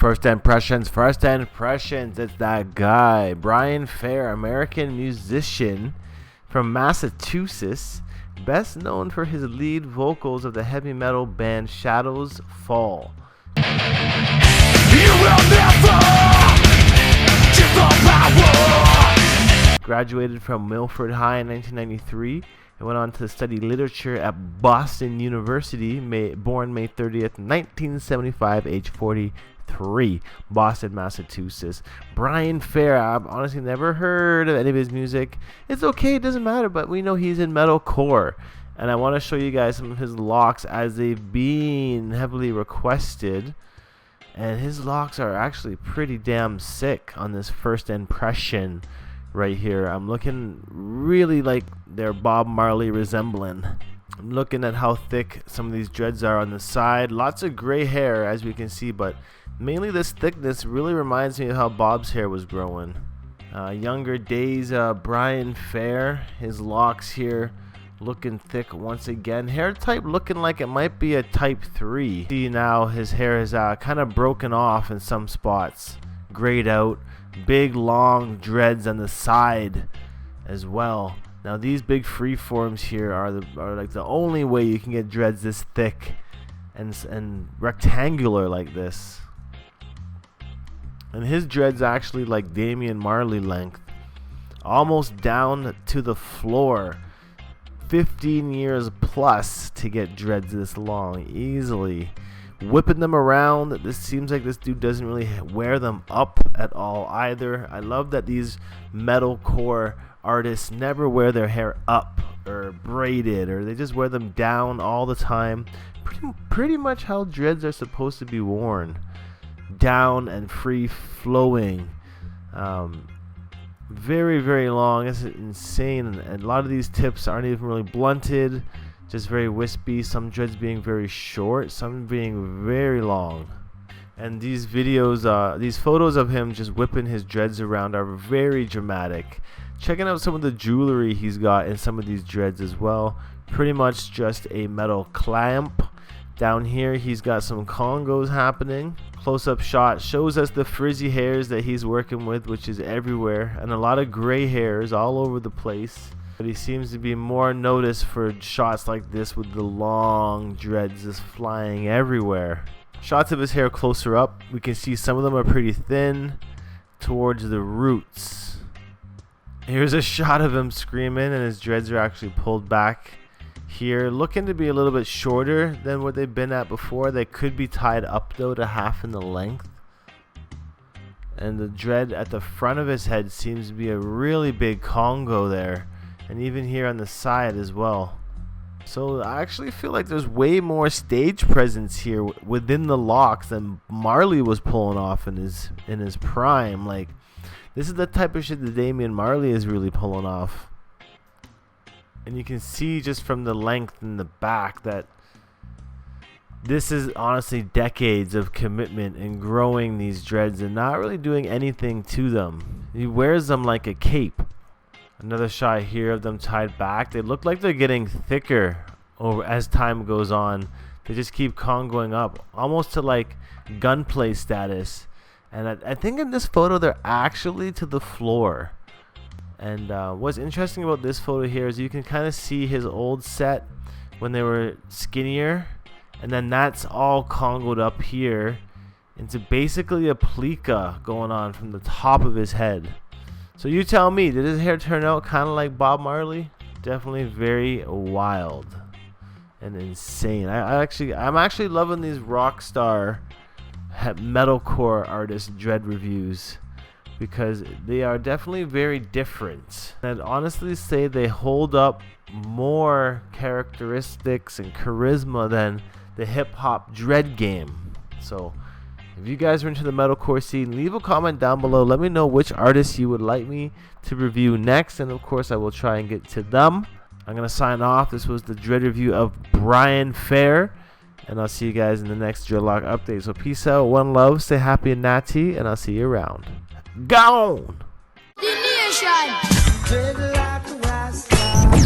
First impressions. It's that guy, Brian Fair, American musician from Massachusetts, best known for his lead vocals of the heavy metal band Shadows Fall. You will never give the power. Graduated from Milford High in 1993 and went on to study literature at Boston University, born May 30th, 1975, age 43, Boston, Massachusetts. Brian Fair, I've honestly never heard of any of his music. It's okay, it doesn't matter, but we know he's in metalcore. And I want to show you guys some of his locks as they've been heavily requested. And his locks are actually pretty damn sick on this first impression right here. I'm looking really like they're Bob Marley resembling. I'm looking at how thick some of these dreads are on the side. Lots of gray hair, as we can see, but mainly this thickness really reminds me of how Bob's hair was growing. Younger days, Brian Fair, his locks here looking thick once again. Hair type looking like it might be a type 3. See now his hair is kind of broken off in some spots, grayed out. Big long dreads on the side as well. Now these big freeforms here are like the only way you can get dreads this thick and rectangular like this. And his dreads actually like Damian Marley length, almost down to the floor. 15 years plus to get dreads this long easily. Whipping them around. This seems like this dude doesn't really wear them up at all either. I love that these metalcore artists never wear their hair up or braided, or they just wear them down all the time. Pretty much how dreads are supposed to be worn, down and free flowing. Very, very long. It's insane. And a lot of these tips aren't even really blunted, just very wispy. Some dreads being very short, some being very long. And these videos, these photos of him just whipping his dreads around are very dramatic. Checking out some of the jewelry he's got in some of these dreads as well. Pretty much just a metal clamp. Down here he's got some congos happening. Close-up shot shows us the frizzy hairs that he's working with, which is everywhere, and a lot of gray hairs all over the place. But he seems to be more noticed for shots like this with the long dreads just flying everywhere. Shots of his hair closer up, we can see some of them are pretty thin towards the roots. Here's a shot of him screaming, and his dreads are actually pulled back here, looking to be a little bit shorter than what they've been at before. They could be tied up though to half in the length. And the dread at the front of his head seems to be a really big Congo there, and even here on the side as well. So I actually feel like there's way more stage presence here within the locks than Marley was pulling off in his prime. Like, this is the type of shit that Damian Marley is really pulling off. And you can see just from the length in the back that this is honestly decades of commitment in growing these dreads and not really doing anything to them. He wears them like a cape. Another shot here of them tied back. They look like they're getting thicker as time goes on. They just keep congoing up, almost to like gunplay status. And I think in this photo they're actually to the floor. And what's interesting about this photo here is you can kind of see his old set when they were skinnier, and then that's all congoed up here into basically a plica going on from the top of his head. So you tell me, did his hair turn out kind of like Bob Marley? Definitely very wild and insane. I'm actually loving these rock star metalcore artist dread reviews, because they are definitely very different. I'd honestly say they hold up more characteristics and charisma than the hip-hop dread game. So if you guys are into the metalcore scene, leave a comment down below. Let me know which artists you would like me to review next, and of course I will try and get to them. I'm going to sign off. This was the dread review of Brian Fair, and I'll see you guys in the next Dreadlock update. So peace out, one love, stay happy and natty, and I'll see you around. Gone! The nation!